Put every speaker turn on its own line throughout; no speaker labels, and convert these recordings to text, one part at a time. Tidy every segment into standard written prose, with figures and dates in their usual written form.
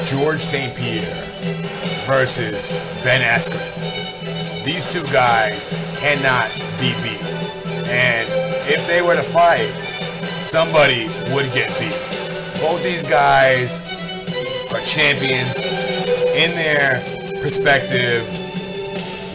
George St-Pierre versus Ben Askren. These two guys cannot be beat. And if they were to fight, somebody would get beat. Both these guys are champions in their respective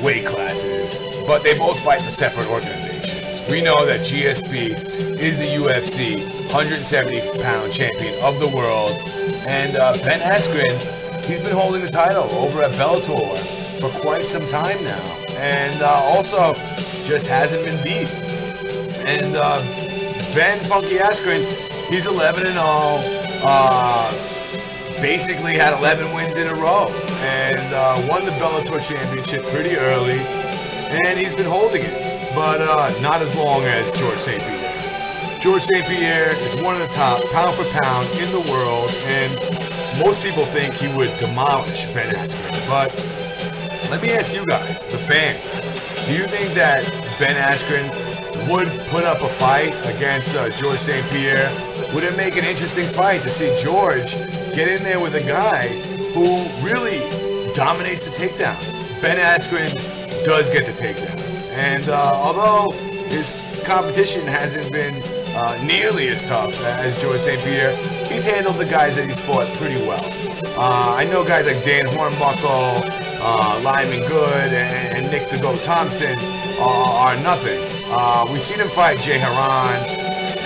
weight classes, but they both fight for separate organizations. We know that GSP is the UFC 170-pound champion of the world, and Ben Askren, he's been holding the title over at Bellator for quite some time now, and also just hasn't been beat. And Ben Funky Askren, he's 11-0, basically had 11 wins in a row, and won the Bellator championship pretty early, and he's been holding it, but not as long as George St-Pierre. George St-Pierre is one of the top pound for pound in the world, and most people think he would demolish Ben Askren. But let me ask you guys, the fans, do you think that Ben Askren would put up a fight against George St-Pierre? Would it make an interesting fight to see George get in there with a guy who really dominates the takedown? Ben Askren does get the takedown, and although his competition hasn't been nearly as tough as George St-Pierre, he's handled the guys that he's fought pretty well. I know guys like Dan Hornbuckle, Lyman Good, and Nick the Goat Thompson are nothing. We've seen him fight Jay Haran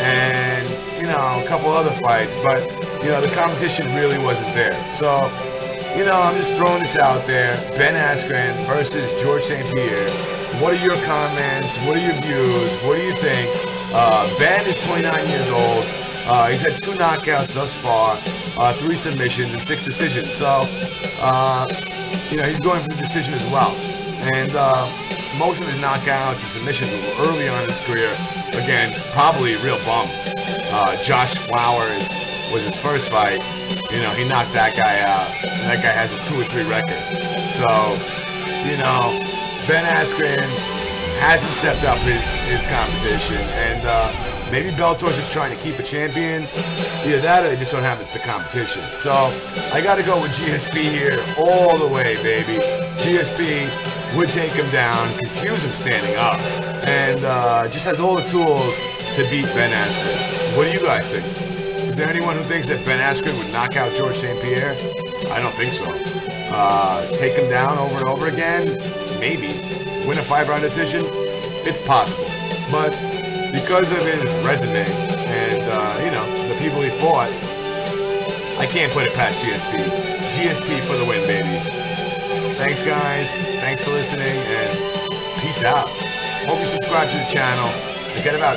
and, you know, a couple other fights, but, you know, the competition really wasn't there. So, you know, I'm just throwing this out there. Ben Askren versus George St-Pierre. What are your comments? What are your views? What do you think? Ben is 29 years old. He's had 2 knockouts thus far, 3 submissions, and 6 decisions. So, you know, he's going for the decision as well. And most of his knockouts and submissions were early on in his career against probably real bums. Josh Flowers was his first fight. You know, he knocked that guy out, and that guy has a 2 or 3 record. So, you know, Ben Askren hasn't stepped up his competition, and maybe Bellator's just trying to keep a champion. Either that or they just don't have the competition. So I got to go with GSP here all the way, baby. GSP would take him down, confuse him standing up, and just has all the tools to beat Ben Askren. What do you guys think? Is there anyone who thinks that Ben Askren would knock out George St-Pierre? I don't think so. Take him down over and over again? Maybe. Win a 5-round decision? It's possible. But because of his resume and, you know, the people he fought, I can't put it past GSP. GSP for the win, baby. Thanks, guys. Thanks for listening, and peace out. Hope you subscribe to the channel. Forget about